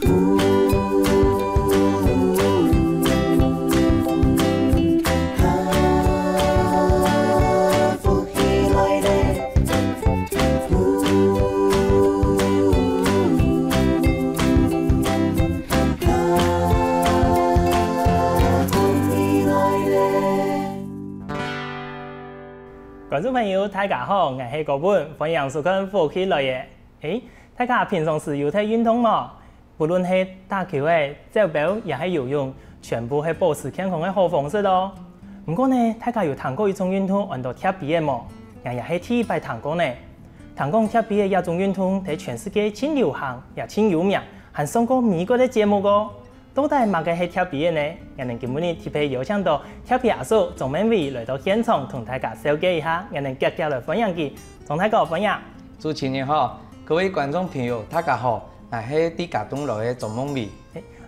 观众朋友，大家好，我是高本，欢迎收看《福气来也》。大家平常时有在运动吗？不论是打球的、走步，也是游泳，全部是保持健康的好方式咯。不过呢，大家有谈过一种运动，叫做跳比的吗？也是第一摆谈过呢。谈讲跳比的这种运动，在全世界真流行，也真有名，还上过美国的节目个。到底乜嘅係跳比嘅呢？我哋今日特別邀請到跳比阿叔鍾明偉來到現場，同大家紹介一下，我哋夾夾來分享佢。鍾大哥分享。主持人好，各位觀眾朋友，大家好，我係啲家東來嘅鍾明偉。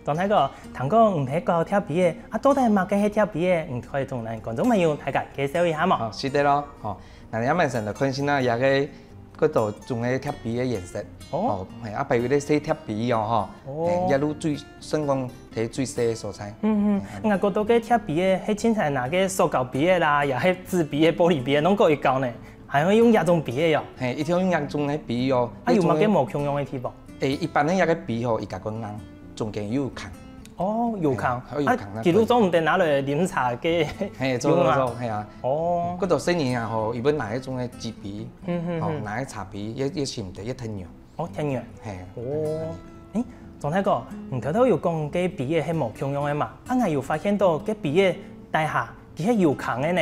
鍾大哥，談講唔係教跳比嘅，到底乜嘅係跳比嘅？唔可以同觀眾朋友大家介紹一下嘛？哦，是的咯，哦，嗱，一問成就看先啦，也個嗰度仲係跳比嘅顏色。哦，係啊，譬如你寫跳比哦，嗬，一路最算講睇最細嘅所在。我覺得嘅跳比嘅係凊彩拿個塑膠比嘅啦，也係紙比嘅、玻璃比嘅，攏可以教呢，還可以用一種比嘅喲。係，一條用一種嘅比哦。有乜嘅無共用嘅地方？一般咧一個比吼，伊個個硬，中間有坑。哦，有坑。有坑啦。記錄總唔得拿來飲茶嘅。係，做，係啊。哦。嗰度細年啊，吼，伊要拿一種嘅紙比，哦，拿一茶比，一是唔得一吞藥。哦，聽完。係。哦。鍾大哥，唔頭頭有講嘅比嘅係無共用嘅嘛？我又發現到嘅比嘅底下，佢係有坑嘅呢。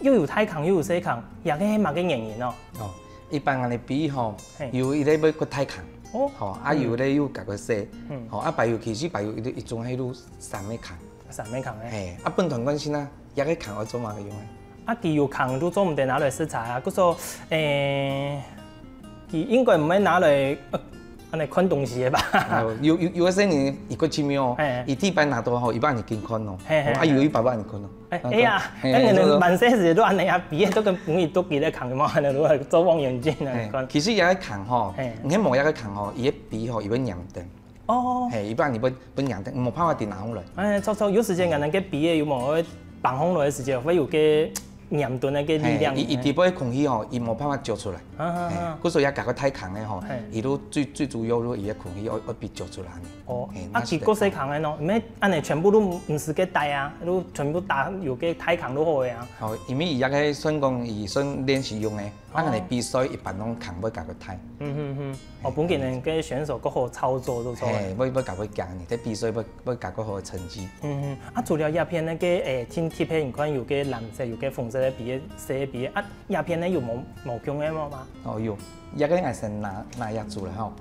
又有大坑又有細坑，也個係乜嘅原因哦？哦，一般我哋比吼，有伊咧要個大坑。哦，好，有咧有夾個細，好，白油其實白油一種喺度三米坑，三米坑咧，係，本團關係啦，一個坑我做乜嘅用啊？佢有坑都做唔得拿來食材啊，佢說佢應該唔係拿來安尼看東西嘅吧？有一些人一個奇妙，伊地板拿到吼，一般人見看咯，有一百萬人看咯。哎呀，咁人哋萬些時都安尼啊，比都咁容易都記得坑嘅嘛，你都係做望遠鏡啊。其實有一個坑吼，你冇一個坑吼，伊個比吼，伊要黏定。哦。係，一般你要黏定，冇辦法電拿空來。錯，有時間人哋嘅比嘅有冇綁空來嘅時間，會有個黏頓嘅力量。伊地部嘅空氣吼，伊冇辦法嚼出來。嗰時候一夾個太坑嘅吼，伊都最主要咯，伊嘅空氣要被嚼出來。哦，結果細坑嘅喏，唔係安尼全部都唔是個帶啊，都全部打有個太坑都好嘅啊。哦，因為伊個算講伊算練習用嘅，安尼比賽一般攏坑要夾個太。哦，本件人嘅選手嗰好操作都錯。要夾個夾呢，啲比賽要夾個好嘅成績。除了鴉片那個天貼片，你看有個藍色，有個紅色嘅比嘅色比嘅，鴉片咧有冇用嘅嘛？哦有，一個係先拿藥做啦吼。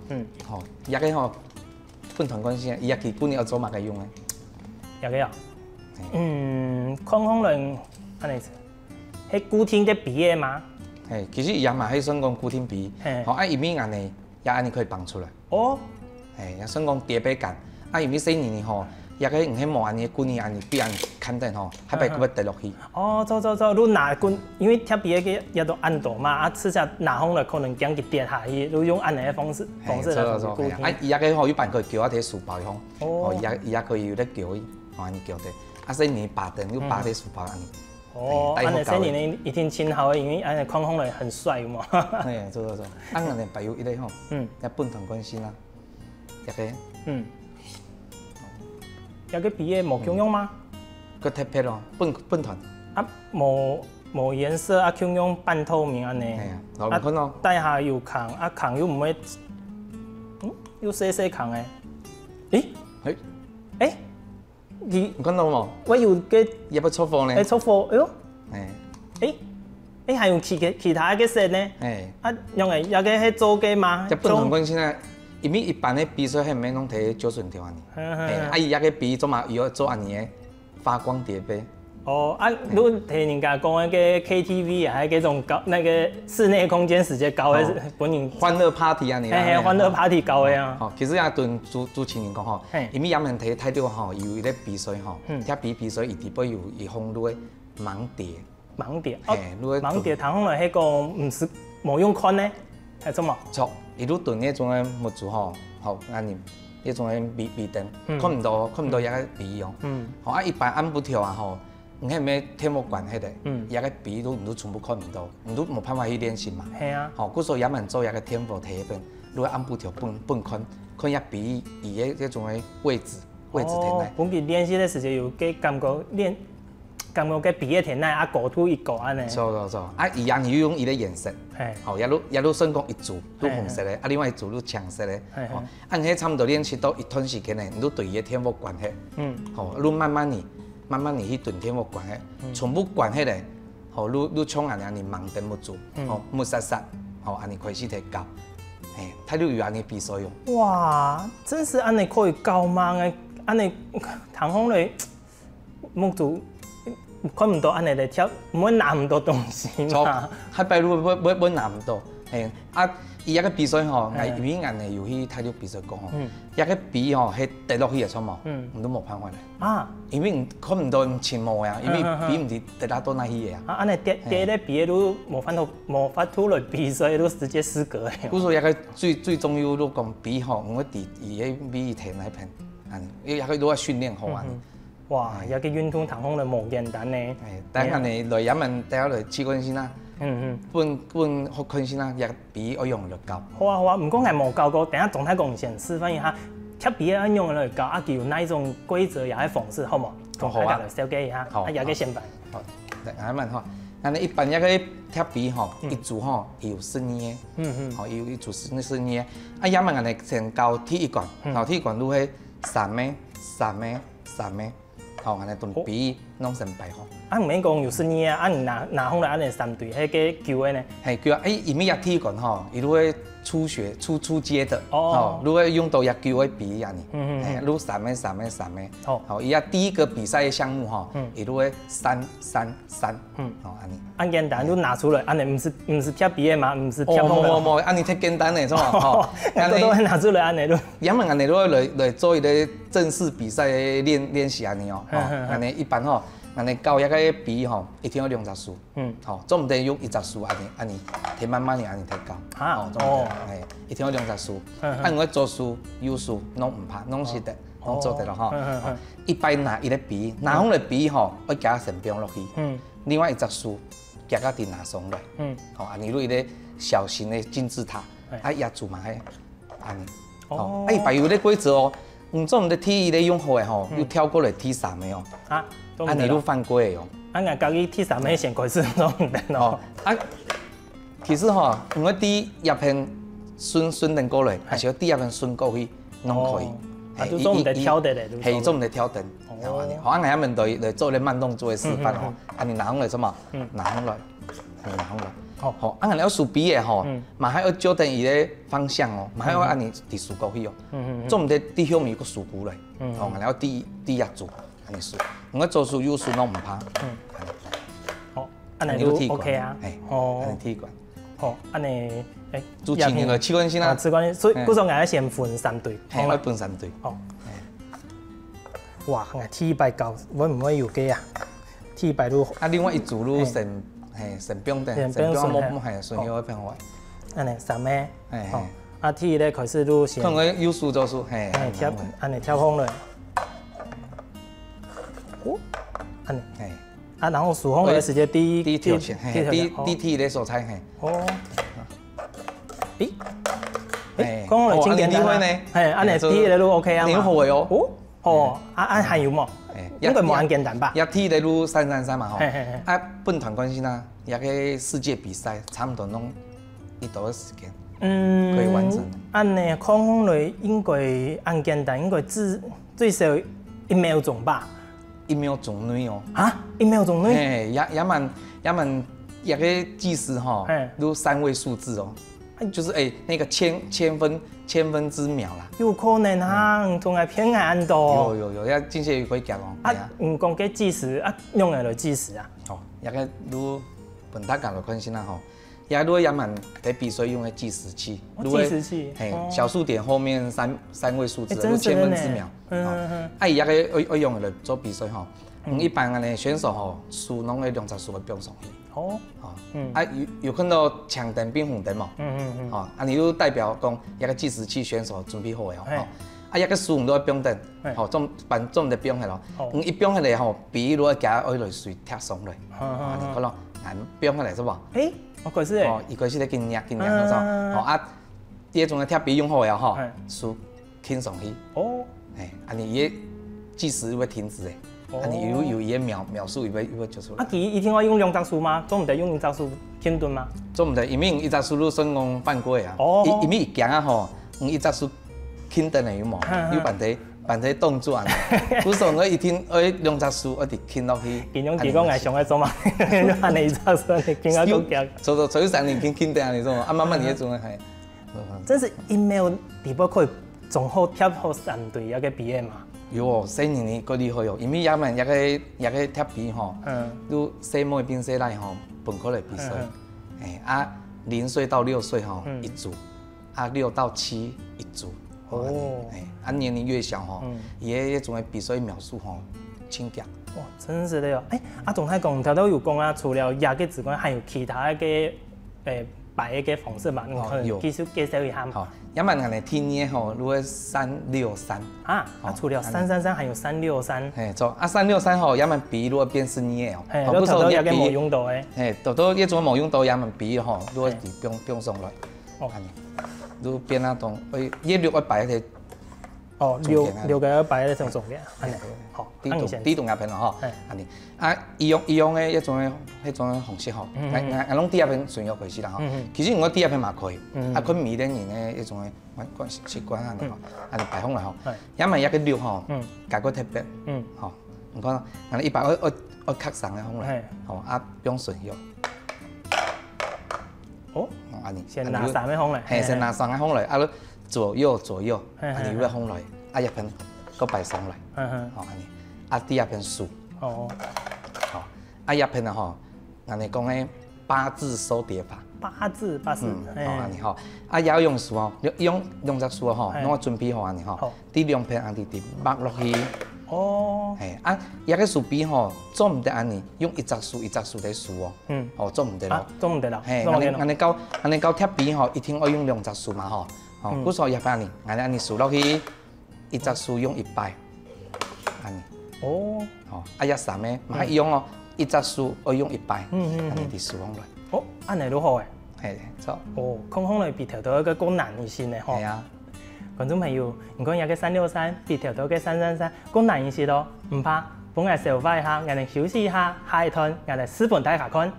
好，一個吼本團關係，伊其本要做乜嘅用嘅？一個啊，看可能安尼係固定嘅比嘅嘛？係，其實也嘛係算講固定比，好，因為安尼也安尼可以放出來。哦，係，也算講疊比間，因為細年吼。也個唔係冇安尼，過年安尼比安肯定吼，還袂佢要跌落去。哦，走，你拿棍，因為跳比個也都按度嘛，啊，試下拿風了可能驚佢跌下去，都用安尼個方式來固定。伊也個吼，一般佢叫我睇書包用，哦，伊也可以有得叫伊，安尼叫的。啊，細年拔燈，又拔啲書包安尼。哦，安尼細年一定真好，因為安尼看風來很帥嘛。係，走，安尼白有一個吼，也本團關係啦，一個。有個比嘅冇共用嗎？個貼片咯，本團。啊，冇顏色啊，共用半透明安尼。係啊，老看咯。底下有坑，啊坑又唔會，有細坑嘅。誒，你看到冇？我有個也不錯貨呢。錯貨，哎呦。還有其他嘅色呢？啊，用嚟有個係做嘅嘛？一本團關係咧。因為一般嘅比賽係唔免攏睇九順條安尼，伊一個比做嘛要做安尼嘅發光碟杯。哦，你聽人家講嗰個 KTV 啊，係嗰種搞那個室內空間時間搞嘅本人歡樂 party 安尼。歡樂 party 搞嘅啊。哦，其實也對主持人講吼，因為也免睇睇到吼，有啲比賽吼，踢比賽伊底部有放到盲碟。盲碟。盲碟，睇可能係個唔是冇用看呢，係做嘛？錯。伊都燉迄種嘅物質吼，好安尼，迄种诶微灯，看唔到遐个鼻哦。吼啊，一般按不跳啊吼，你看咩天幕管迄个，遐个鼻都全部看唔到，你都冇办法去练习嘛。系啊。吼，故说也蛮做遐个天赋提本，如果按不跳笨看遐鼻伊个迄种诶位置填来。本期练习的时间有给感觉个鼻个填来啊，高度一个安尼。错，啊，伊样有用伊个眼神，吼，也都算讲一组都红色的，啊，另外一组都抢色的，吼，按迄差不多练习到一段时间呢，你都对伊个天赋管迄，吼，你慢慢你去顿天赋管迄，全部管迄个，吼，你冲安尼盲瞪不住，吼，木杀，吼，安尼开始提高，态度有安尼比赛用。哇，真是安尼可以教盲的，安尼唐风嘞，木主。看唔到安尼来跳，唔会拿唔到东西嘛。海摆路要拿唔到，啊，伊遐个比赛吼，因为按的游戏体育比赛讲吼，遐个笔吼，迄跌落去的错嘛，都冇办法嘞。啊，因为看唔到前模呀，因为笔唔是跌到哪去的啊。安尼跌咧笔都冇法度来比赛，都直接失格的。故说遐个最重要都讲笔吼，我伫伊个笔填那片，伊遐个都要训练好啊。哇，遐个运动唐风的冇简单呢。等下呢来也问，等下来试看先啦。本学看先啦，也笔要用就教。好啊，唔讲系冇教过，等下总太讲先示范一下，贴笔要用来教，啊，有哪一种规则也系方式，好冇？好啊，来小解一下，啊，也个先办。好，来问哈，那你一般遐个贴笔吼，一组吼有声音的，好有一组声音的，啊，也问安尼先教铁一管，好铁一管如迄三枚。吼，安尼顿笔弄成白吼。啊，唔免讲有声音啊，啊，拿风来安尼三对，迄个球的呢？系球啊，伊咪也踢管吼，伊如果初阶的，哦，如果用到也球的笔安尼，如三枚，好，伊也第一个比赛的项目吼，伊如果3，好安尼。按简单，你拿出来，安尼唔是贴笔的嘛，唔是贴风的。冇，安尼太简单嘞，是嘛？吼，安尼都会拿出来安尼咯。也问安尼如果来做伊个正式比赛的练习安尼哦，安尼一般吼。安尼教遐个笔吼，一天要20束，吼，总唔得用100束安尼，提慢慢的安尼提教，一天要20束，按我做束、有束，拢唔怕，拢是得，拢做得咯吼。一般拿伊个笔，拿风个笔吼，要加成冰落去，另外100束加到伫拿松来，吼，安尼你个小型的金字塔，啊压住嘛，安尼，哦，啊伊排有咧规则哦，总唔得踢伊咧用好诶吼，又跳过来踢3枚哦。啊，你都犯规哦！啊，俺教伊踢3枚先开始弄得咯。啊，其实吼，如果第一片顺等过来，还是要第二片顺过去，拢可以。啊，就总唔得跳得嘞，系总唔得跳灯。哦，好，俺下面来做咧慢动作的示范吼。啊，你拿风来什么？拿风来，拿风来。好，啊，俺要数笔的吼，嘛还要纠正伊个方向哦，嘛还要按你伫数过去哦。总唔得伫向面个数过来。哦，俺要第一组。安尼数，我做数有数拢唔怕。好，安尼都 OK 啊。哦，安尼踢管。好，安尼诶，做前面个试管先啦。试管，所以古时候俺先分3队。嘿，我分3队。哦。哇，俺踢100高，会唔会有几啊？踢100路。啊，另外一组路成冰灯，成冰冇系顺序变坏。安尼3枚。哦。啊，踢咧开始路先。看我有数做数，嘿。跳，安尼跳风了。安尼，啊，然后数风的时间第一条线，第梯的所在，嘿。哦。讲风的经典呢？嘿，安尼第一个路 OK 啊嘛。挺好的哦。哦，啊还有冇？应该冇咁简单吧？也踢的路333嘛吼。啊，本团关系呢，也个世界比赛差不多弄1多时间。可以完成。按呢，看风类应该按简单，应该最少1秒钟吧。1秒钟内哦。啊，1秒钟内？嘿，也蛮个计时哈，都3位数字哦。就是那个千分之秒啦。有可能啊，仲系偏暗多。有，要进些可以讲哦。啊，唔讲计计时啊，用来计时啊。哦，个都本大讲的关系啦吼。也蛮在比赛用的计时器，计时器，小数点后面三位数字，千分之秒。伊个要用来做比赛吼，一般的选手吼，数拢会20数会标上去。哦，有看到抢灯变红灯嘛？你就代表讲个计时器选手准备好了吼。啊，个输都要冰等，吼，总唔得冰起咯。一冰起来吼，皮如果加爱落水贴松落，安尼可能按冰起来是无？诶，我开始诶。哦，伊开始咧紧捏紧捏嗰种，吼啊，第一种嘅贴皮用好呀吼，输轻松去。哦，诶，安尼伊计时会停止诶。 安尼有伊个秒数，伊要做出来。啊，伊天我用两只数吗？总唔得用一只数轻蹲吗？总唔得，因为一只数都算讲半过啊。哦。因为伊行啊吼，用一只数轻蹲诶有无？有办体动作啊。有时候我一天两只数，我直轻落去。金融机构爱上爱做嘛，安尼一只数你轻啊够强。做3年轻蹲安尼种，啊慢慢你迄种系。真是因没有地步可以总好贴好3队那个比的嘛。 有哦，细年个厉害哦，因为也们个贴皮吼，都细妹变细奶吼，本科来比赛，哎啊0岁到6岁吼一组，啊6到7一组，哦，哎啊年龄越小吼，伊个种个比赛秒数吼轻强。哇，真是的哦，哎啊，总太讲头都有讲啊，除了亚个之外，还有其他个摆个方式嘛，你可能继续介绍一下嘛。 要么俺的天耶吼，如果363啊，除了333还有363，嘿，错啊363吼，要么比如果变是捏哦，嘿，不说也个冇用到诶，嘿，多一种冇用到，要么比吼，如果是变上来，哦，安尼，如果变那种，一6要摆个，哦，6个要摆个种重点，安尼，好，低动压片咯吼，安尼，啊，伊用的一种方式吼，俺拢低压片顺约开始啦吼，其实我低压片嘛可以，啊，佢迷恋人的一种习惯安尼吼，安尼摆放来吼，要么一个6吼，加个特别，吼，你看，俺一摆我卡上来放来，吼，啊，不用顺约，哦，安尼，先拿3个放来，嘿，先拿3个放来，啊，左右，安尼要放来，啊，一片搁摆上来，吼，安尼，啊，低压片数，哦。 好，啊叶片啊吼，安尼讲诶8字收叠法。8字，好安尼吼，啊也用数吼，用两只数吼，拢我准备好安尼吼，第2片安尼直抹落去。哦。嘿，啊也个数比吼，做唔得安尼，用一只数在数哦。哦，做唔得咯。做唔得啦。嘿，安尼搞贴皮吼，一天我用2只数嘛吼。哦，古时候叶片安尼，安尼数落去，一只数用1摆，安尼。 哦，哦，啊也3个，嘛用哦，一只数我用1摆，安尼伫数放来。哦，安尼都好诶。系，错。哦，空空来比条头个更难一些呢，吼。系啊。观众朋友，你讲有个363比条头个333更难一些咯，唔怕，帮我消化一下，我哋休息一下，下一段我哋视频睇下看。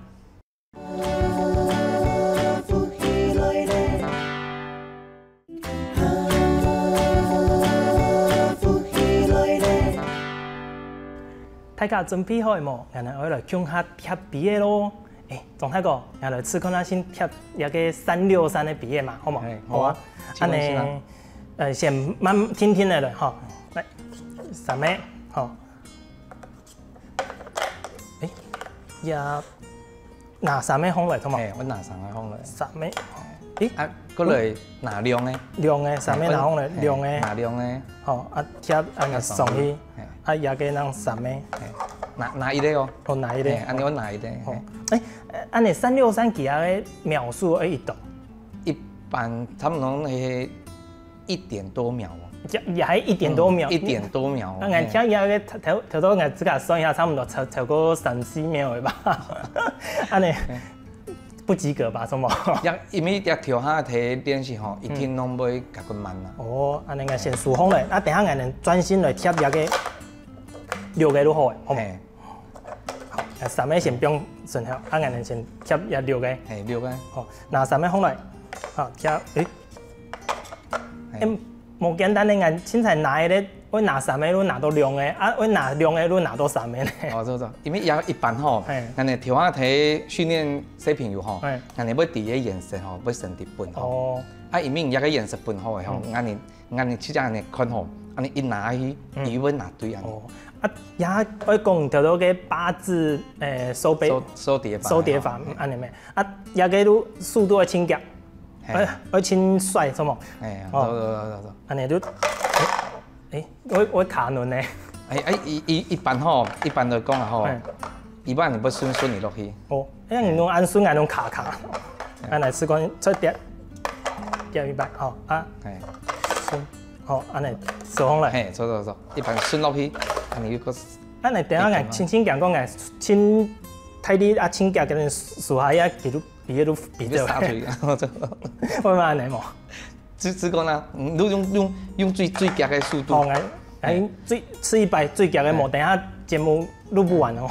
大家準備好冇？我哋來講下貼皮嘅咯。總太哥，我來試看下先貼一個363嘅皮嘅嘛，好冇？好啊。安尼，先慢天天嚟嚟，嗬。嚟3枚，嗬。也拿3枚放嚟，好冇？我拿3個放嚟。3枚。啊，嗰類拿量嘅。量嘅3枚拿放嚟，量嘅。拿量嘅。好，啊貼安尼送去。 啊，也個人3枚，拿一個哦，哦拿一個，安尼我拿一個。哎，安尼363其他個秒數會一度，一般差不多係1點多秒哦，也係1點多秒， 1點多秒。啊，我聽也個頭頭我自己算一下，差唔多超過3-4秒嘅吧，安尼不及格吧，什麼？因為條條下睇電視吼，一天攏袂咁個慢啦。哦，安尼我先數風咧，啊，等下我能專心來貼一個6個都好嘅，好冇？好，3個先不用順條，啊，我能先貼一6個。係6個。好，拿3個風來，好貼，冇簡單嘅，我凊彩拿嘅，我拿3個都拿到2個，啊，我拿2個都拿到3個咧。哦，錯，因為也一般吼，人哋條下睇訓練小朋友吼，人哋要啲嘅顏色吼，要成啲本吼。啊，因為一個顏色本好嘅吼，人哋即隻人哋看吼，人哋一拿去，伊要拿對安尼。啊，也我講條到嘅8字收疊法安尼咩？啊，也個都速度會輕夾，會輕帥，什麼？安尼都，我卡輪咧。一般吼，一般來講啊吼，一般你要順你落去。哦，因為你按順按攏卡，安來試講出碟一百吼啊，順好，安尼数风来。嘿，错，一般顺落去，安尼个。安尼等下眼轻轻讲眼，轻太低啊，轻夹跟数下呀，记录比迄路比较。撒出去，会嘛安尼无？只讲啦，你用最夹的速度。好，哎，最吃100最夹的无，等下节目录不完哦。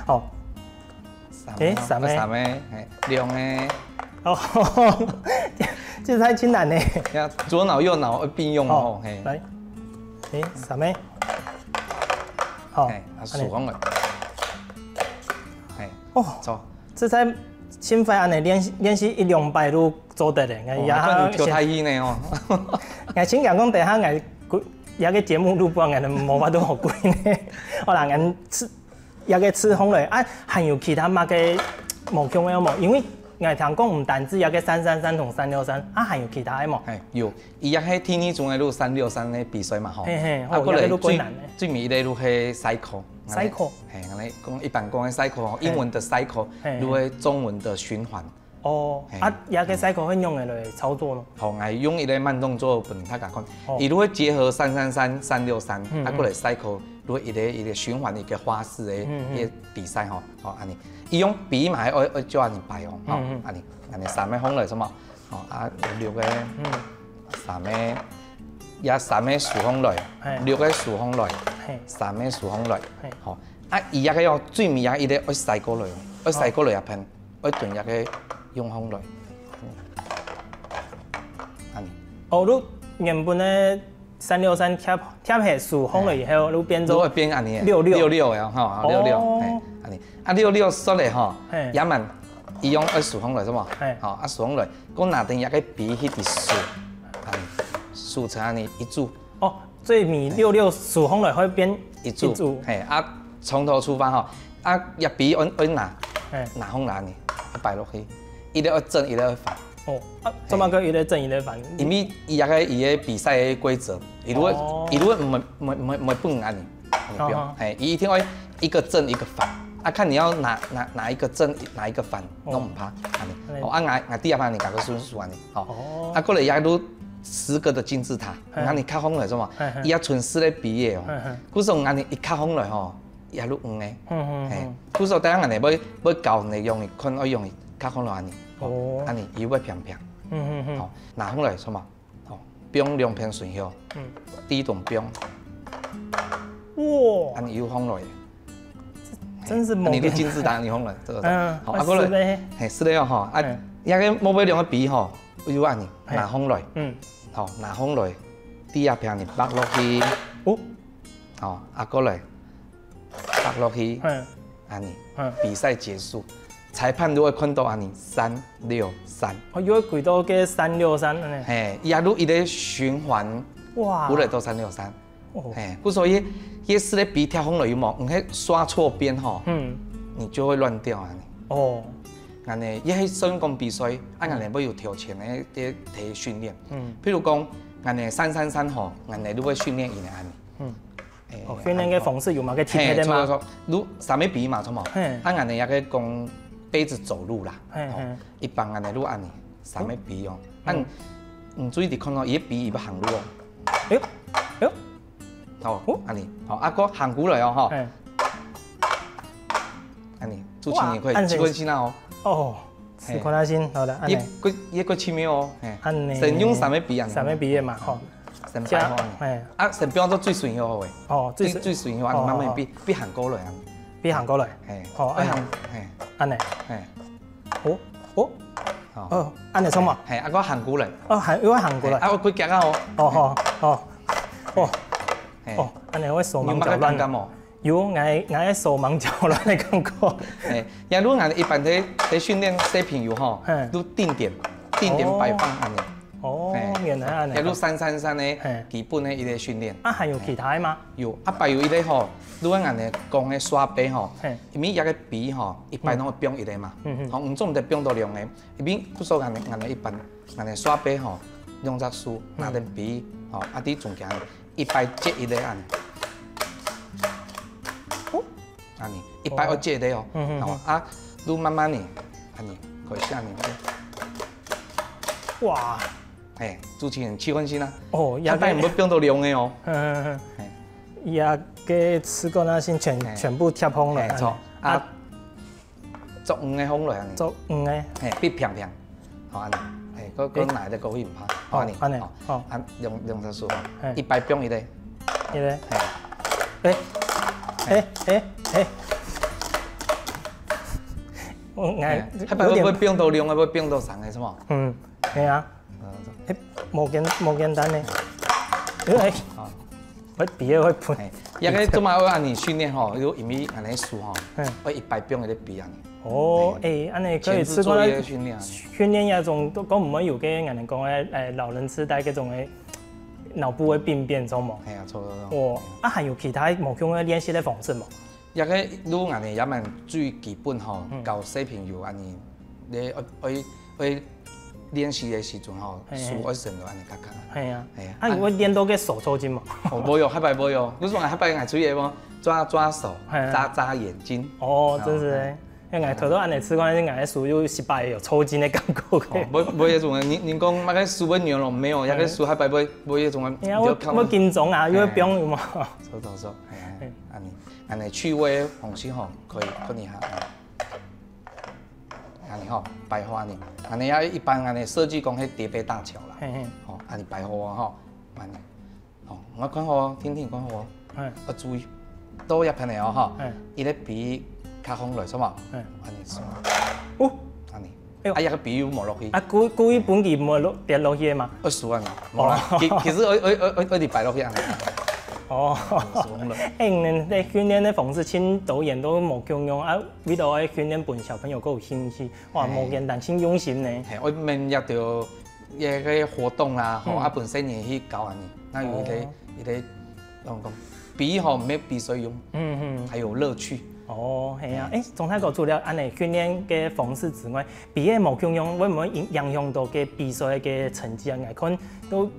好。3个，哎，2个。哦，这太困难呢。左脑右脑并用哦，嘿。来，3个。好，数风来。哦，错，这才心肺安尼练习1-2摆都做得嘞。哦，跳太远呢哦。我先讲等下也个节目录不完，我无法度好贵呢。好啦，俺也个吃风嘞，啊，还有其他嘛个无强的无？因为我听讲唔单止也个333同363，啊，还有其他的无？有，伊也喺天气中的路363的比赛嘛吼。啊，过来最迷的路係 cycle。cycle。安尼讲一般讲的 cycle， 英文的 cycle， 如果中文的循環。哦，啊，也个 cycle 会用的来操作咯。好，我用伊个慢动作本大家看，伊如果结合333、363，啊，过来 cycle， 如果伊个循環一个花式的一个比赛吼，好安尼，伊用比嘛要叫安尼摆哦，吼，安尼3个风来什么，好啊6个，3个，也3个数风来，6个数风来，3个数风来，好，啊伊也个要最尾也伊个要塞过来，要塞过来也喷，要轉也个。用風來，安尼。哦，你原本的363貼下數風了以後，你變做變安尼66嘅吼，66，安尼。啊66說嚟吼，也問伊用要數風來，是嘛？吼，啊數風來，我拿定也個比迄啲數，安尼，數成安尼一組。哦，最尾66數風來會變一組，係啊，從頭出發吼，啊也比按拿風來安尼，擺落去。伊咧要正，伊咧要反。哦，啊，怎麼個伊咧正，伊咧反？因為伊個比賽的規則，伊如果唔會笨安尼，不用，伊一定要一個正一個反，啊，看你要哪一個正，哪一個反，都唔怕安尼。哦，啊，我第二盤你搞個順數安尼，哦，啊，過來也都10個的金字塔，安尼較風來做嘛，伊也純絲咧比嘅哦，古時候安尼一較風來吼，也都黃嘅，古時候等下安尼要教你用嘅，可能用嘅。較風來安尼，安尼油要平平，好，拿風來什麼？好，冰兩片順後，第一段冰，哇，安尼油風來，真是猛！你啲金字塔你風來，這個，好，啊過來，係是咧吼，啊，一個冇俾兩個比吼，油安尼拿風來，好，拿風來，第二片你擺落去，好，啊過來，擺落去，安尼，比賽結束。裁判都会看到安尼363，哦，又会几多个363安尼？嘿，也如伊咧循环，哇，有来到363，嘿，故所以也是咧比跳风了有冇？你迄刷错边吼，你就会乱掉安尼。哦，安尼，伊迄手工比赛，按安尼要有条件的伫提训练，譬如讲安尼333吼，安尼你要训练伊安尼，哦，训练嘅方式有冇个特别的吗？错，你三米比嘛，错冇？按安尼也个讲。背着走路啦，一般安尼路安尼3米比哦，按唔注意地看到伊比伊要行路哦，哎，哦，安尼，好，啊个行過來哦，吼，安尼，做青年可以，機關先啦哦，哦，是看下先，好啦，安尼，一個7米哦，安尼，先用3米比啊，3米比嘅嘛，吼，先擺好安尼，啊，先標做最順好嘅，哦，最順好，安尼慢慢比行過來啊。比行過來，好，安尼，哦，安尼衝嘛，係，啊個行過來，要行過來，啊個腳啊，哦，安尼我手忙腳亂，有，我手忙腳亂的感覺，因為如果一般在訓練視頻有吼，都定點擺放安尼。哦，原來安尼。一路333的基本的一個訓練。啊，還有其他嗎？有，啊，還有一個吼，如果安尼講的刷背吼，因為一個筆吼，一般攏會標一個嘛，吼，唔總唔得標到兩個，因為不說安尼一般，安尼刷背吼，用隻書拿點筆，吼，啊啲中間一般接一個安尼，安尼一般要接一個哦，吼，啊，你慢慢呢，安尼開始安尼。哇！嘿，主持人气氛先啦。哦，也但唔要变到凉的哦。也个吃过那先全部贴封了。错啊，做黄的封落安尼。做黄的。嘿，必平平，好安尼。嘿，个奶的高血唔怕，好安尼。安尼。好。按用得数吼，100磅一个。一个。哎。还要变到凉的，要变到长的是吗？系啊。无简单呢。我比个会喷。也个做嘛要安尼训练吼，要因为安尼数吼，要100磅的比安尼。哦，安尼可以吃过来训练。训练那种都讲唔会有个安尼讲诶，老人痴呆嗰种诶脑部会病变种冇？系啊，错。哦，还有其他某种嘅练习的方式冇？也个愈安尼也蛮最基本吼，教小朋友安尼，你爱练习的时阵吼，手爱顺着安尼夹夹。系啊，啊，我练到个手抽筋嘛？哦，无用，迄摆无用。你说迄摆爱注意无？抓手，眨眼睛。哦，真是。因为头头安尼吃光，因为手有失败有抽筋的感觉。无迄种诶，您讲那个手要扭了没有？那个手迄摆无迄种诶。我紧张啊，因为病有嘛。错，安尼趣味的方式吼，可以训练下。安尼吼，摆花呢，安尼一般安尼设计讲迄叠杯大桥啦。吼，安尼摆花吼，安尼。吼，我讲好，听讲好。要注意，倒一片的哦吼，伊咧比较风落，是嘛？安尼算。哦，安尼。啊，一个比有冇落去。故意本期冇跌落去嘛？我输安尼，冇啦。其实我哋摆落去安尼。哦，你训练的方式，请导演都冇共用啊，为到爱训练本小朋友够有兴趣，哇，冇简单，请用心呢。我们也着一个活动啦，吼，啊，本身也去教安尼，那有一个讲比吼唔要比谁用，还有乐趣。哦，系啊，总太个除了安尼训练嘅方式之外，比个冇共用，会唔会影响到嘅比赛嘅成绩啊？可能都。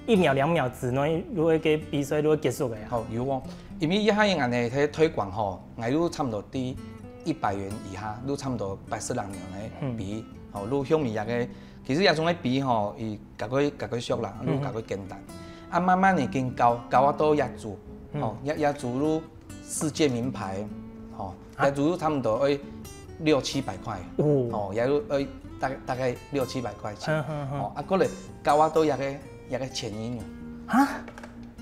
1秒2秒之内，如果个比赛如果结束个呀？好有哦，因为一下因安尼喺推广吼，挨都差不多伫100元以下，都差不多80人样嘅比，吼，愈向面个，其实也种嘅比吼，伊甲佢俗啦，愈甲佢简单，啊慢慢已经教啊都压住，吼压住愈世界名牌，吼压住愈差不多要600-700块，哦，也要大概600-700块钱，哦啊过来教啊都一个前一年，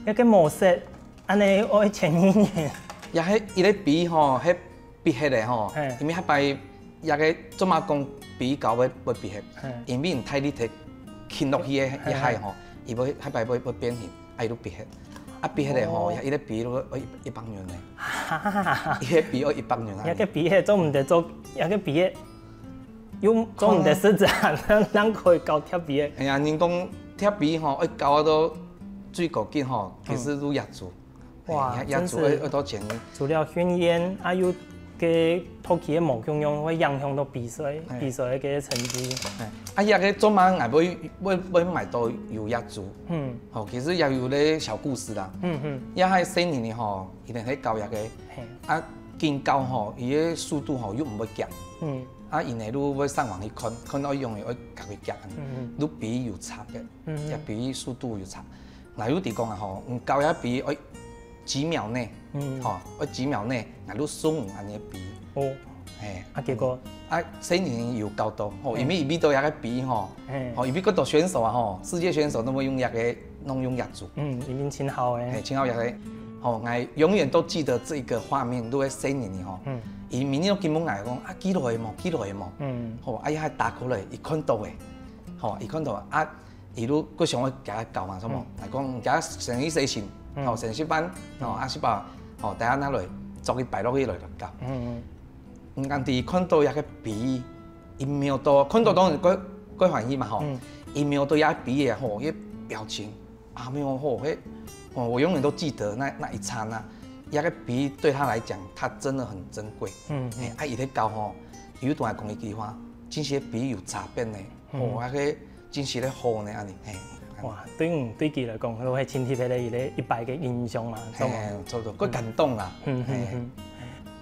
一个模式，安尼我前一年，也迄伊咧比吼，迄比迄个吼，因为迄摆一个做嘛讲比较要比迄，因为太力体轻落去个一海吼，伊要迄摆要变形，伊都比迄，啊比迄个吼，伊咧比要100元嘞，伊迄比要100元啊，一个比迄做唔得做，一个比迄用做唔得实质啊，咱可以教贴比个。哎呀，人讲。贴鼻吼，要教到最高级吼，其实都压住。哇，压住要多钱？除了训练，还有个托起的毛共用，会影响到比赛的个成绩。啊，也个做嘛，要买到有压住。吼，其实也有咧小故事啦。也喺4年吼，伊定喺教一个，啊，经教吼，伊个速度吼又唔会急。啊，因为愈要上网去看到用的要甲佢夹，愈比有差嘅，也比速度有差。例如哋讲啊吼，教一比要几秒内，吼，要几秒内，例如顺安尼比。哦，啊结果啊4年有教到，吼，因为伊比到一个比吼，吼，伊比嗰度选手啊吼，世界选手都会用一个弄用压住。已经请好诶，请好一个，吼，我永远都记得这个画面，都喺4年吼。伊明年都根本嗌講啊幾耐冇，吼，啊伊係打過嚟，伊看到嘅，吼，伊看到啊，伊都佢想我教一教嘛，什麼？嚟講教成啲事情，吼，成績班，吼，啊是吧？吼，大家拿來作佢擺落去來教。唔間啲看到一個比，伊瞄到，看到當然佢歡喜嘛，吼，伊瞄到一比嘅，吼，一表情啊，沒有吼，我永遠都記得那一剎那。一个笔对他来讲，它真的很珍贵。啊，伊咧教吼，有同我讲一句话，真是笔有差别呢，哦，啊个真是咧好呢安尼，哇，对佢来讲，都系亲戚俾你咧100个印象嘛，差不多，佢感动啦。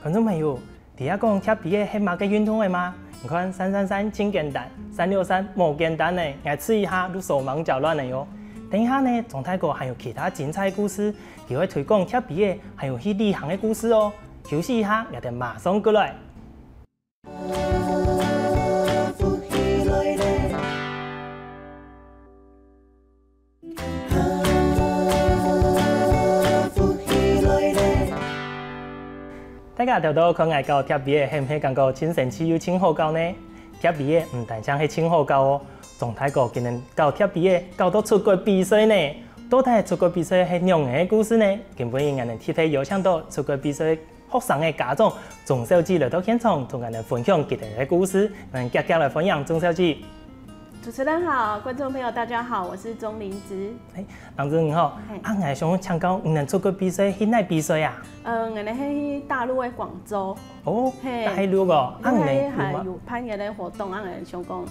观众朋友，底下讲贴笔嘅系嘛个运动嘅吗？你看333真简单，363冇简单呢，来试一下，你手忙脚乱的哟。等一下呢，总泰国还有其他精彩故事，也会推广特别的，还有去旅行的故事哦。休息一下，我哋马上过来。大家trou到看爱搞特别的，是唔是感觉真神奇又真好搞呢？特别的唔但像是真好搞哦，仲泰国竟然搞特别的，搞到出国比赛呢！到底出国比赛是怎样的故事呢？根本我哋特别邀请到出国比赛学生的家长钟小姐来到现场，同我哋分享佢哋的故事。咱夹夹来分享，钟小姐。主持人好，观众朋友大家好，我是钟灵芝。郎子你好，我想请教，你能出国比赛去哪比赛啊？我哋去大陆的广州。哦，大陆个，你还有攀岩的活动，我哋想讲，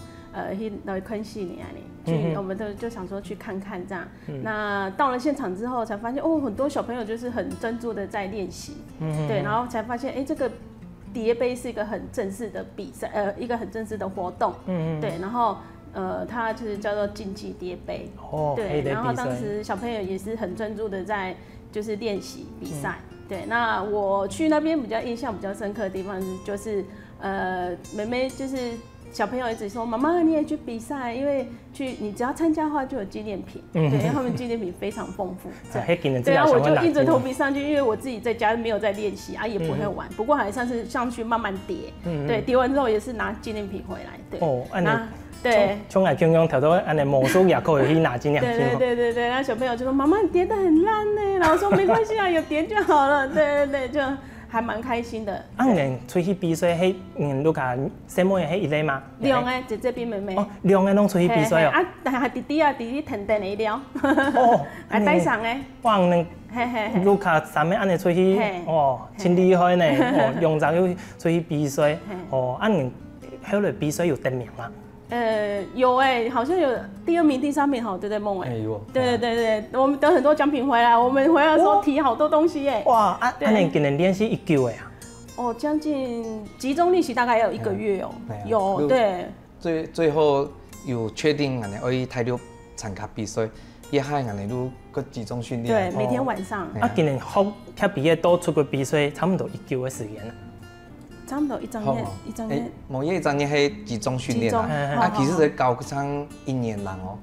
去来看戏呢，去我们就想说去看看这样。那到了现场之后，才发现哦，很多小朋友就是很专注的在练习，对，然后才发现，哎，这个蝶杯是一个很正式的比赛，一个很正式的活动，对，然后。它就是叫做竞技蝶杯，对，然后当时小朋友也是很专注的在就是练习比赛，对，那我去那边比较印象比较深刻的地方就是妹妹就是小朋友一直说妈妈你也去比赛，因为你只要参加的话就有纪念品，对，因为他们纪念品非常丰富，对，然后我就硬着头皮上去，因为我自己在家没有在练习啊，也不会玩，不过还算是上去慢慢叠，对，叠完之后也是拿纪念品回来，对，那。对，从来刚刚调到安尼魔术也可以去拿纪念品。对，那小朋友就说：“妈妈，你叠得很烂呢。”然后说：“没关系啊，有叠就好了。”对，就还蛮开心的。你出去比赛，你看什么是一类吗？两个姐姐比妹妹。哦，两个拢出去比赛哦。但系弟弟腾腾的了。哦，还带上的。哇，你看三个安尼出去，哦，真厉害呢！哦，用着又出去比赛，哦，你后来比赛有得名吗？有好像有第2名、第3名，对不对，梦有。对，我们得很多奖品回来。我们回来的时候提好多东西耶。哇，你今年练习一久的啊？哦，将近集中练习大概要1个月哦。有对。最后有确定安尼可以泰国参加比赛，也还安尼都个集中训练。对，每天晚上。今年好，特别都出国比赛，差不多1久的时间了。差不多一张月，某一张月系集中训练啦，其实是搞上1年人哦，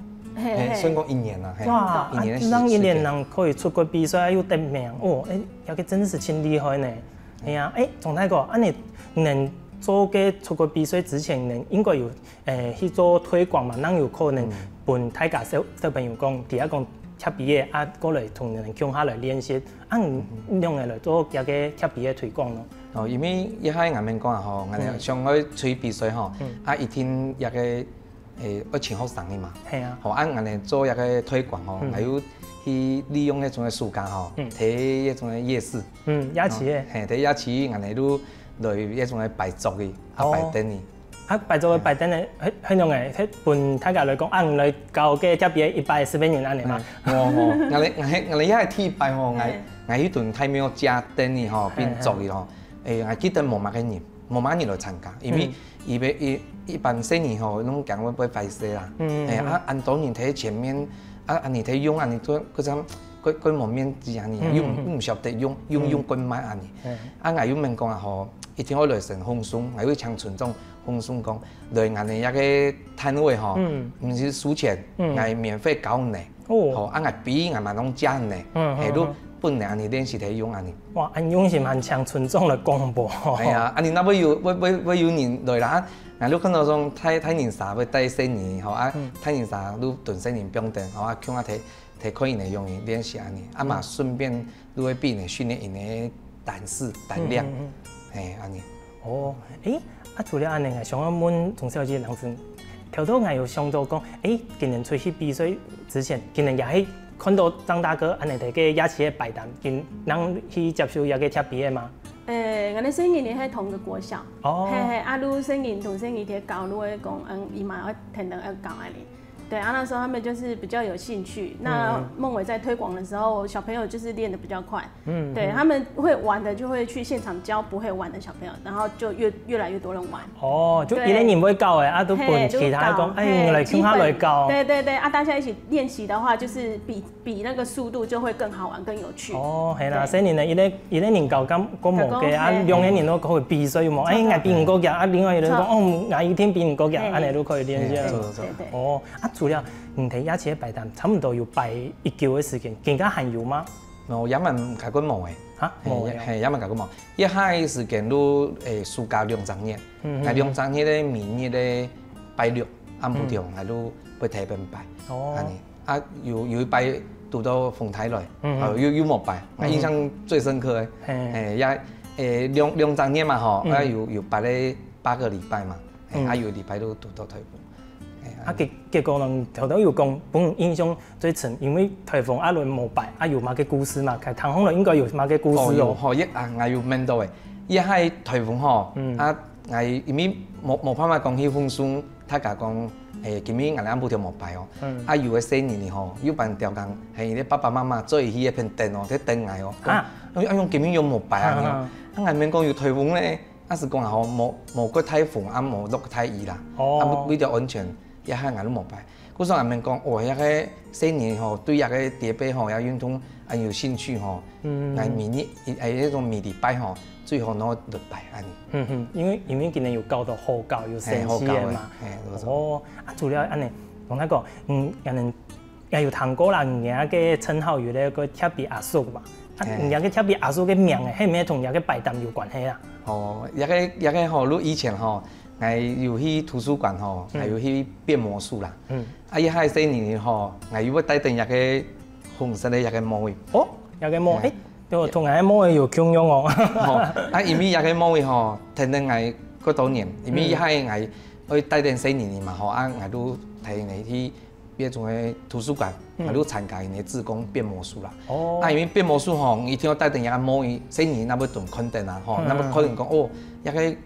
算讲1年啦，哇，1年让1年人可以出国比赛又得名哦，有个真是真厉害呢，系啊，总泰国，你能做个出国比赛之前，能应该有去做推广嘛，咱有可能跟大家小朋友讲，第一讲特别的过来同人乡下来练习，用来做一个特别的推广咯。哦，因为一开俺们讲啊吼，俺哋上去出去比赛吼，一天一个要请学生的嘛，系啊，吼俺哋做一个推广吼，还有去利用迄种嘅暑假吼，睇迄种嘅夜市，夜市嘅，睇夜市俺哋都来迄种嘅摆桌嘅，摆灯嘅，摆桌嘅摆灯嘅，迄种嘅，迄伴大家来讲，俺来搞嘅特别110分元安尼嘛，俺哋一系天摆吼，俺迄顿太没有加灯嘅吼，变做嘅吼。我记得冇乜人来参加，因为一般生意吼，拢讲我不会摆设啦。按多年睇前面，你睇用你做嗰种嗰门面子你用唔晓得用滚买你。我有问讲啊吼，一天我来成放松，我有请群众放松讲，来你一个摊位吼，唔是输钱，我免费教你。哦，我比我嘛拢教你，系都。本来你练习得用你。哇，用是蛮强群众的广播。系啊，你那要有人来啦，你看到种太年啥要带新年，好太年啥都顿新年不用等，好叫我睇可以嚟用练习你，嘛顺便都会俾你训练你胆识胆量，你。哦，除了安尼，我想要问钟小姐两声，头头我有想到讲，今年出去比赛之前，今年也系。看到张大哥安尼伫个夜市的摆摊，咱去接受一个特别的吗？我哋生意喺同个国小，你生意同生意伫教，你会讲，伊嘛要听人要教安尼。对啊，那时候他们就是比较有兴趣。那孟伟在推广的时候，小朋友就是练得比较快。对，他们会玩的就会去现场教不会玩的小朋友，然后就越来越多人玩。哦，就一个人会教的，啊，都本其他讲，哎，来请他来教。对对对，啊，大家一起练习的话，就是比那个速度就会更好玩、更有趣。哦，係啦，所以呢，一個人教咁個無嘅，啊，兩個人都可以比賽冇，哎，我比唔過嘅，啊，另外一個人講，哦，我一天比唔過嘅，安尼都可以練啫。哦，啊，除了唔睇一次嘅擺攤，差唔多要擺1個月嘅時間，更加還有嗎？我也問解過冇嘅。嚇，冇嘅。係也問解過冇，一開時間都暑假2週日，係2週日咧，明日咧拜6，暗部條係都會睇邊擺。哦。啊，有一擺讀到鳳台來，有冇擺？我印象最深刻嘅，也2週日嘛吼，啊有擺咧8個禮拜嘛，啊有禮拜都讀到颱風。啊，結果呢，頭都有講，本印象最深，因為颱風阿輪冇擺，啊有乜嘅故事嘛？其實颱風來應該有乜嘅故事哦。哦，我有問到嘅，一係颱風吼，啊我因為冇辦法講起風順，他講講今日我哋暗部條冇擺哦，啊有個細年吼，有辦條工係你爸爸媽媽做起一片燈哦，啲燈藝哦，啊用今日用冇擺啊，啊我免講有颱風咧，啊是講吼冇個颱風，啊冇落太熱啦，啊比較安全。也係我都冇擺，嗰時候人們講，哦，一個細年吼對一個疊杯吼，也運動啊有興趣吼，係明日係一種每禮拜吼，最好攞落擺安尼。因為今年有教到好教有成績嘅嘛。哦，啊除了安尼，講嗰個，人也有聽過啦，人家嘅稱號有咧個特別阿叔嘛，啊人家嘅特別阿叔嘅名嘅，係咪同人家嘅擺攤有關係啊？哦，一個吼，如以前吼。我有去圖書館吼，我有去變魔術啦。啊，一開細年吼，我有要帶定一個紅色的一個魔芋。哦，一個魔，誒，同人個魔芋有共用哦。啊，因為一個魔芋吼，聽定我嗰多年，因為一開我帶定細年嘛吼，啊，我都睇你去變種個圖書館，我都參加你志工變魔術啦。哦。啊，因為變魔術吼，一定要帶定一個魔芋，細年那要動肯定啊，吼，那麼可能講哦，一個。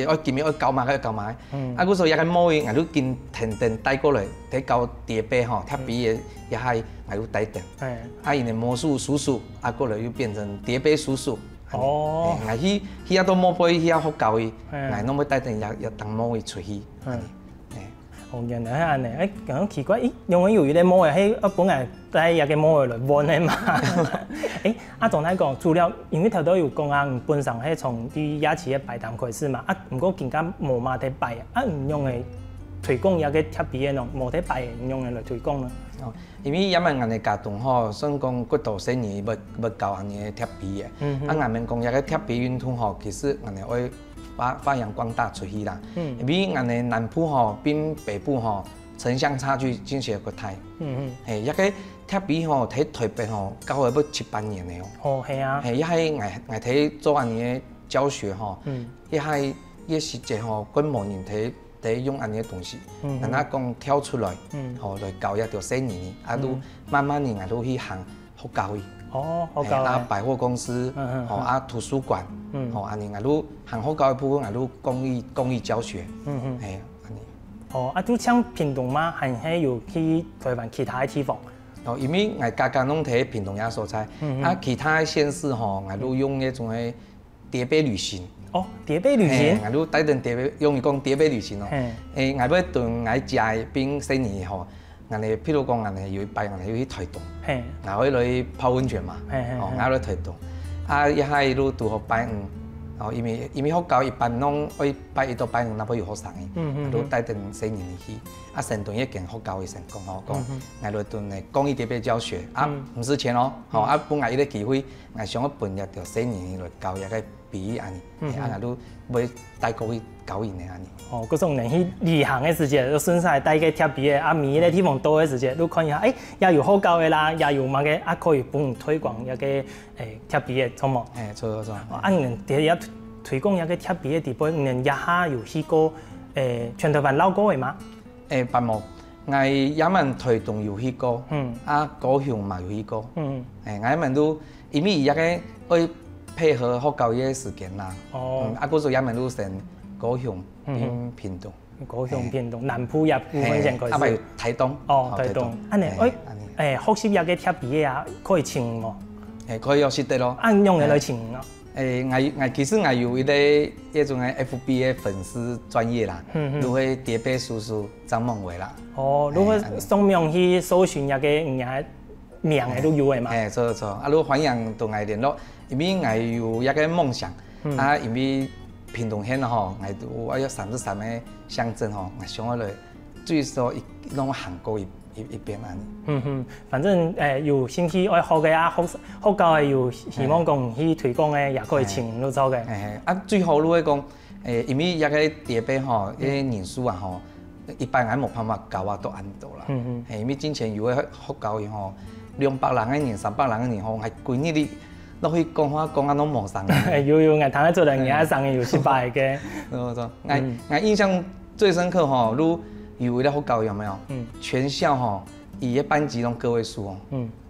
我今日我教埋，啊，嗰時候一個魔芋，我都見停定帶過來，睇教疊杯吼，特別嘅也係我都帶定。啊，然後魔術叔叔，啊過來又變成疊杯叔叔。哦。我去啊都魔杯去啊學教伊，我攏要帶定一當魔芋出去。哦，原來係安尼，誒咁奇怪，咦，因為有啲魔芋係我本來帶一個魔芋來玩嘅嘛。誒，啊，仲喺講，除了因為頭都有講啊，本身係從啲夜市嘅擺攤開始嘛，啊，唔過更加冇嘛得擺，啊，唔用嚟推廣一個特別嘅咯，冇得擺，唔用嚟推廣啦。哦，因為因為我哋家動吼，算講骨頭細年要教人哋特別嘅，啊，我哋講一個特別運動吼，其實我哋愛發揚光大出去啦。因為我哋南部吼比北部吼城鄉差距真係個大。係一個特別吼睇台北吼教咗要7、8年嘅哦。哦，係啊。係一係我睇做安尼嘅教學吼，一係一時節吼，佢冇人睇用安尼嘅東西，人家講跳出來，吼來教一條細年，啊都慢慢年都去行學教育。哦，學教育。啊，百貨公司，吼啊圖書館，吼安尼我都行學教育部分，我都公益教學。係安尼。哦，啊都像屏東嗎？還係有去台灣其他嘅地方？哦，因為我家家攏睇屏東遐所在，啊其他縣市吼，我都用迄種嘅疊杯旅行。哦，疊杯旅行，我都帶定疊杯，用於講疊杯旅行咯。我要對我食嘅邊細年吼，我哋譬如講我哋有一擺，我哋要去台東，我可以去泡溫泉嘛，哦，我去台東，啊一下都拄好拜五，哦，因為學校一般攏去拜1到拜5，那不有學生嘅，都帶定細年去，啊成頓一間學校嘅成功吼，講我來頓嘅公益疊杯教學，啊唔是錢咯，吼啊本來伊個機會，我想要分一條細年來教一個。比安尼，啊我都要帶過去教因嘅安尼。哦，嗰種人去旅行嘅時節，都順勢帶個特別嘅，啊迷嘅地方多嘅時節，都看一下，也有好教嘅啦，也有乜嘅，啊可以幫推廣一個特別嘅，錯冇？錯。啊，人哋也推廣一個特別嘅地方，人一下有去過全台灣繞過嘅嘛？八冇，我也問台東有去過，啊高雄嘛有去過，我問都因為一個去。配合學教嘅時間啦，啊嗰時也問都成高雄、屏東，高雄、屏东、南部也部分先开始。啊，咪台东。哦，台东。安尼，学习也个贴笔啊，可以穿无？可以用实得咯。按用来穿咯。其实我有迄种的 FB 的粉丝专业啦，如何叠杯叔叔张梦伟啦。哦，如果上面去搜寻那个人家名的都有的嘛。错。啊，如果欢迎同我联络，因为我有一个梦想，啊，因为屏东县吼，我有33个乡镇吼，我想要来最少弄行过一边安尼。反正有兴趣爱学的啊，学到的有希望讲去推广的，也可以请入走的。啊，最好如果讲因为一个叠杯吼，个人数啊吼，一般俺冇办法教啊都安到啦。因为之前有个学教员吼，200人一年、300人一年吼，係幾年你落去講話講啊攏冇上。有，我睇得做人家上嘅有100個。我印象最深刻吼，如有為了學教員有沒有？全校吼，以個班級攏個位數哦。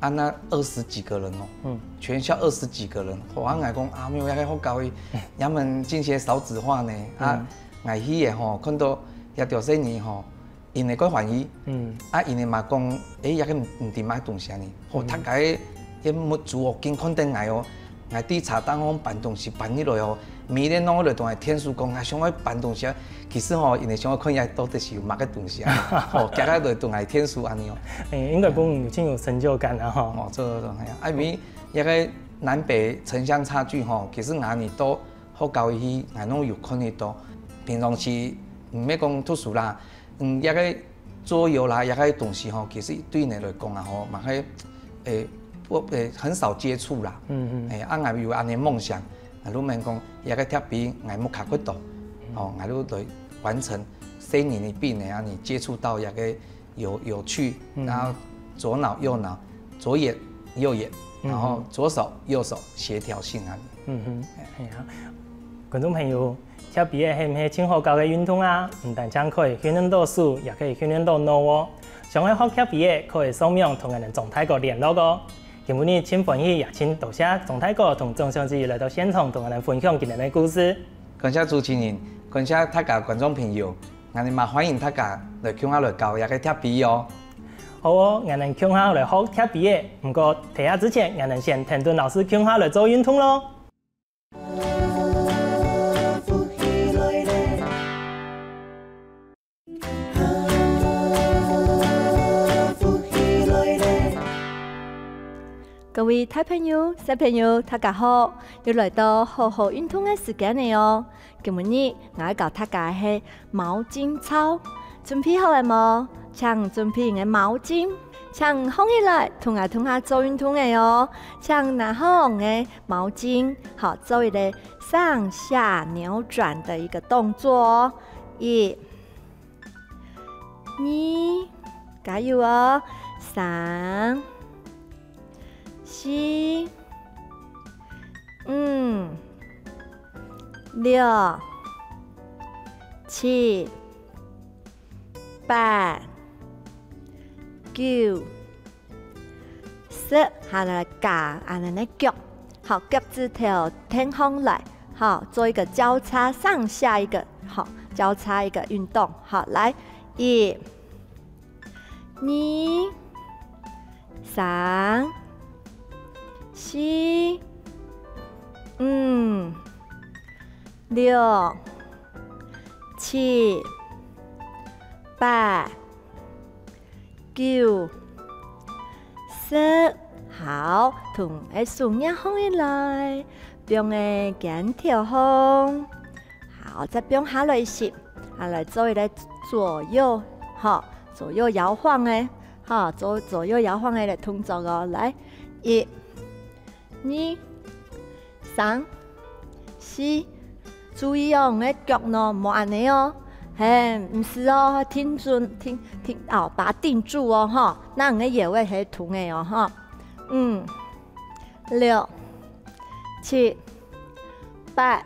啊，那20幾個人哦。全校20幾個人，我愛講啊，沒有一個學教員，他們進行少子化呢。啊，我去個吼，看到也條細年吼。因會個歡喜，啊，因會嘛講，一個唔掂買東西呢，好，大家一冇做哦，見看定我哦，我啲茶單我辦東西辦起來哦，每年攞來同係天數講，想要辦東西，其實吼，因為想要看伊到底是有乜個東西啊，哦，加來來同係天數安尼哦，應該講真有成就感啊吼，哦，係啊，啊，因為一個南北城鄉差距吼，其實俺哋都學教育去，俺攏有看得到，平常時唔咩講讀書啦。一個桌遊啦，一個東西吼，其實對你來講啊吼，嘛係很少接觸啦。啊，我有安尼夢想，我都問講一個特別我冇卡過到，哦，我都來完成4年的畢業啊，你接觸到一個有趣，然後左腦右腦，左眼右眼，然後左手右手協調性啊。係啊，觀眾朋友。跳比嘅係唔係真好教嘅運動啊？唔但將可以訓練到手，也可以訓練到腦哦。想要學跳比嘅，可以掃描同我哋總大哥聯絡個。今日真歡喜，也請多謝總大哥同鄭相志來到現場，同我哋分享今日嘅故事。感謝主持人，感謝大家觀眾朋友，我哋嘛歡迎大家來共下來教一個跳比哦。好哦，我哋共下來學跳比嘅，不過睇下之前，我哋先聽段老師共下來做運動咯。各位大朋友、小朋友，大家好！又來到好好運動嘅時間了哦。今日我要教大家係毛巾操，準備好了冇？請準備嘅毛巾，請放起來，同下做運動嘅哦。請拿好嘅毛巾，好做一個上下扭轉的一個動作哦。1、2，加油哦！3、4、5、6、7、8、9、10，下來夾，按呢腳，好，腳趾頭挺空來，好，做一個交叉上下一個，好，交叉一個運動，好，來，1、2、3、4、5、6、7、8、9、10，好，同一數眼放起來，將個肩條放，好，再將下來時，下來做一個左右，好，左右搖晃嘅，好，左右搖晃嘅動作哦，來。1、2、3、4，注意哦，我嘅腳呢冇安尼哦，唔是哦，挺準，挺哦，把它定住哦，哈，那我嘅腰位係痛嘅哦，哈，5、6、7、8、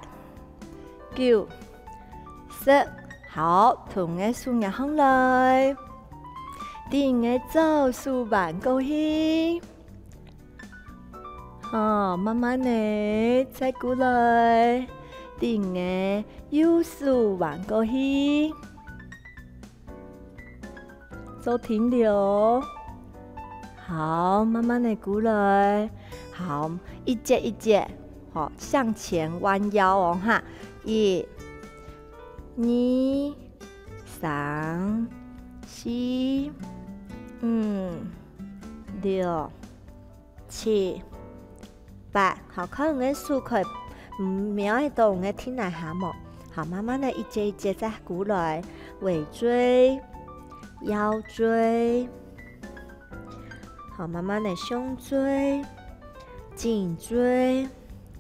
9、10，好，同我數眼行來，定嘅走數慢過去。哦，慢慢地再過來，定嘅右手彎過去，做停留。好，慢慢的鼓来。好，一节一节，好，向前弯腰哦哈。1、2、3、4、5、6、7、8。好，可能的数可以瞄得到的听来下么？好，慢慢的一节一节再鼓来，尾椎、腰椎。好，慢慢的胸椎、颈椎。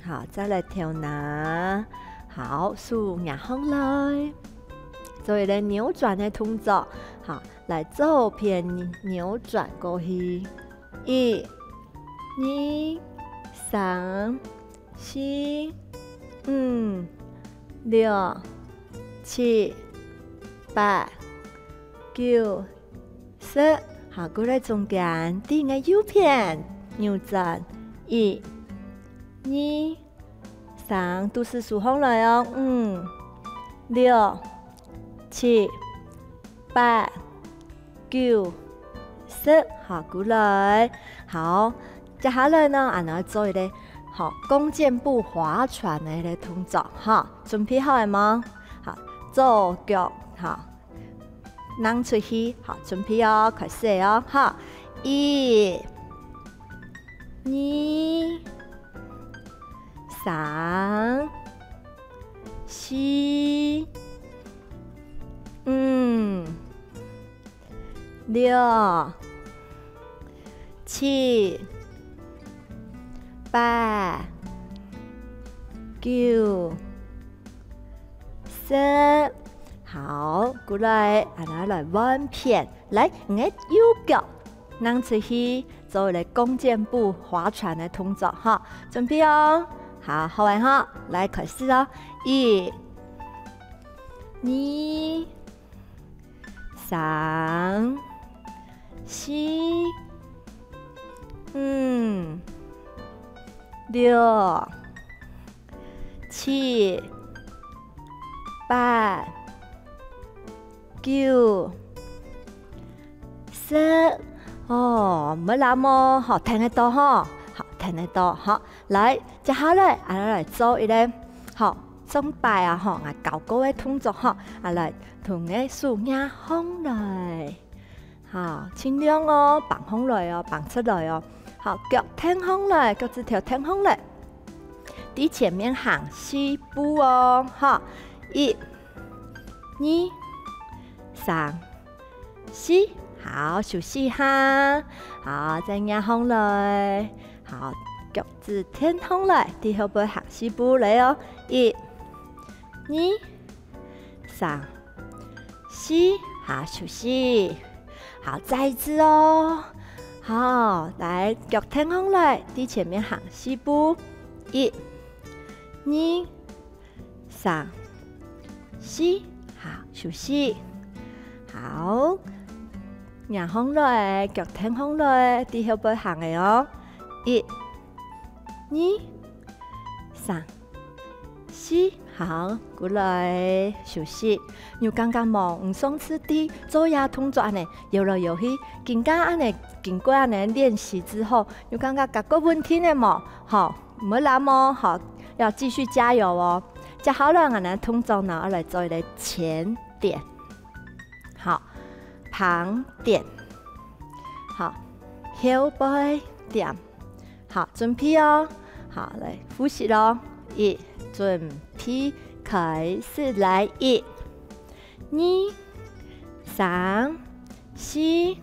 好，再来调拿。好，数2分来，做一个扭转的动作。好，来左边扭转过去。1、2、3、4、5、6、7、8、9、10。好，过来中间，第个右边扭转。1、2、3，都是数方来哦。5、6、7、8、9、10。好，过来。好，接下来呢，俺来做一个好弓箭步划船的一个动作。哈，准备好了吗？好，左脚好，扔出去。好，准备哦，开始哦。哈，1、2、3、4、5、6、7、8、9、10。好，过来，来弯片，来，你的右脚扔出去，做一个弓箭步划船的动作哈，准备哦。好，好玩哈，来开始哦。1、2、3、4、5、6、7、8、9、10。哦，没那么好，听得到哈。好，听得到。好，来，接下来来做一个好中摆啊哈，搞高的动作哈，来同个数2分来。好，尽量哦，放风来哦，放出来哦。好，脚挺风来，脚趾头挺风来，伫前面行4步哦。哈，1、2、3、4。好，休息哈。好，再2风来。好，脚趾挺风来，伫后背行4步来哦。1、2、3、4。好，休息。好，再一次哦。好，来，脚挺风来，伫前面行4步。1、2、3、4。好，休息。好，2风来，腳挺風來，伫後背行嘅哦。1、2、3、4。好，過來休息。又剛剛忙，唔鬆弛啲，做下動作安尼，游來游去，經過安尼練習之後，又剛剛個問題呢冇，好，唔好那麼好，要繼續加油哦。接下來我哋動作呢，來做一個前點。好，旁點，好，後背點，好，準備哦，好，來複習咯。1，準備開始，來1、2、3、4、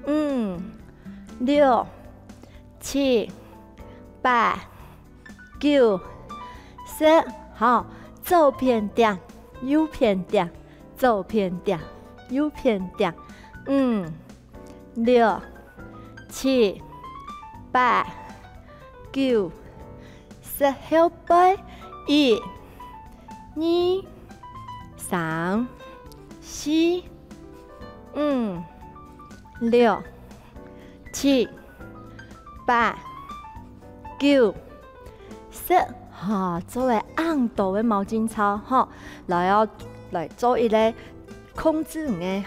5、6、7、8、9、10。好，左邊點，右邊點，左邊點。右邊點，5、6、7、8、9、10。後背1、2、3、4、5、6、7、8、9、10。好，做個硬度的毛巾操，哈，來做一個控制你的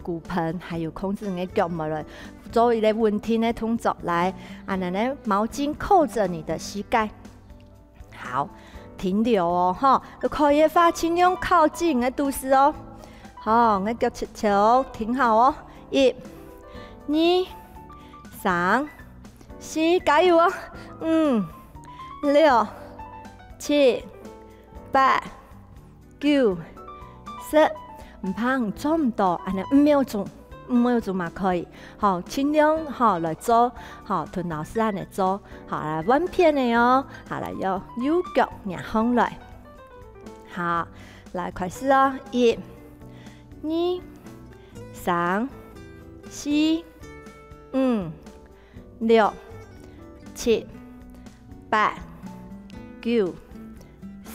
骨盆，还有控制你的脚毛来做一个稳定的动作来。啊，那呢毛巾扣着你的膝盖，好，停留哦，哈，可以把尽量靠近你的肚子哦。好，你脚切球，停好哦。1、2、3、4，加油哦。5、6、7、8、9、10，唔怕唔做唔到，安尼5秒钟，5秒钟嘛可以。好，尽量好来做，好同老师安尼做，好来稳片的哦，好来用右脚压上来，好来开始哦。1、2、3、4、5、6、7、8、9、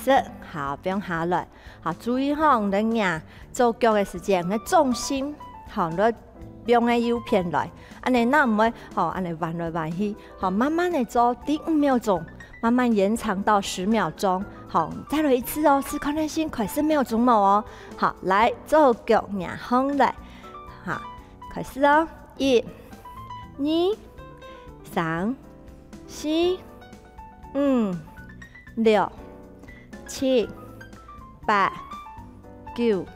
10，好，不用下来。好，注意哈，我们压做脚的时间，我们重心好，我们不用右偏来，安尼那唔会好，安尼弯来弯去，好，慢慢的做，第5秒钟，慢慢延长到10秒钟，好，再来一次哦，是可能性快10秒钟嘛哦，好，来做脚压上来，好，开始哦，1、2、3、4、5、6、7、8、9、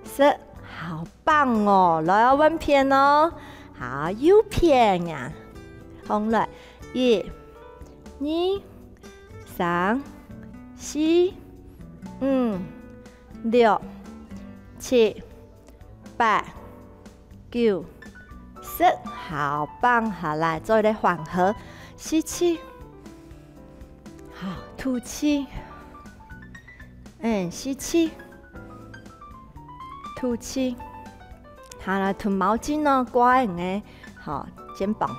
10，好棒哦！来要稳片哦，好，右片呀，红来，1、2、3、4、5、6、7、8、9、10，好棒！好，来做一个缓和，吸气，好，吐气。吸气，吐气。好了，吞毛巾呢，挂在你的好肩膀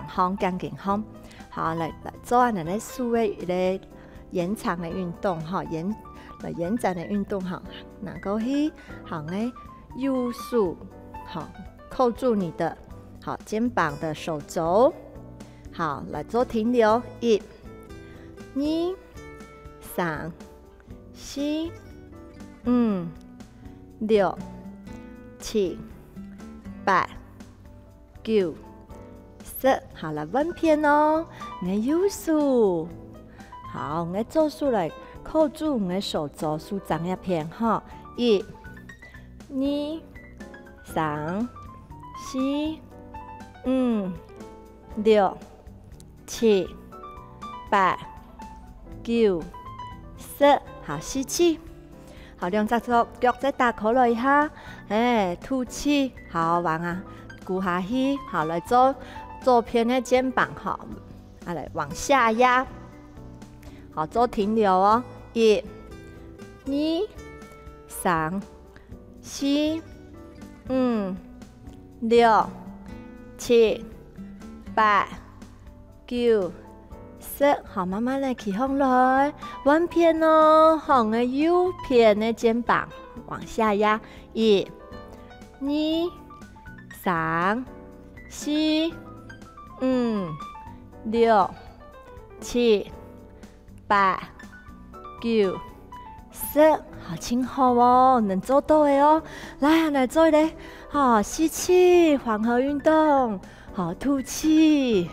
上、肩颈上。好，来做下你的手的一个延长的运动哈，延展的运动哈，能够去好诶，右手好扣住你的好肩膀的手肘。好，来做停留，1、2、3、4、5、6、7、8、9、10，好了，稳片哦。我右手，好，我左手来扣住我手肘，舒张一片哈。1、2、3、4、5、6、7、8、9、10，好，吸气，好，两只脚再打开来一下，吐气，好，往啊，鼓下去，好，来做左边的肩膀，好，来往下压，好，做停留哦，1、2、3、4、5、6、7、8、9、10，好，慢慢来起上来，稳片哦，好，我右边的肩膀往下压，1、2、3、4、5、6、7、8、9、10，好，轻好哦，能做到的哦，来做一个，好，吸气，缓和运动，好，吐气。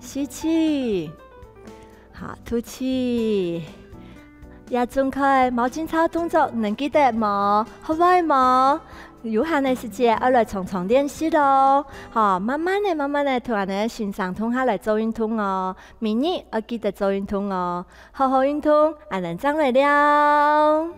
吸气，好，吐气。也准开毛巾操动作，能记得吗？好不吗？有限的时间，我来重重练习咯。好，慢慢的，突然的欣赏通下来做运动哦。明日我记得做运动哦，好好运动，俺能长来了。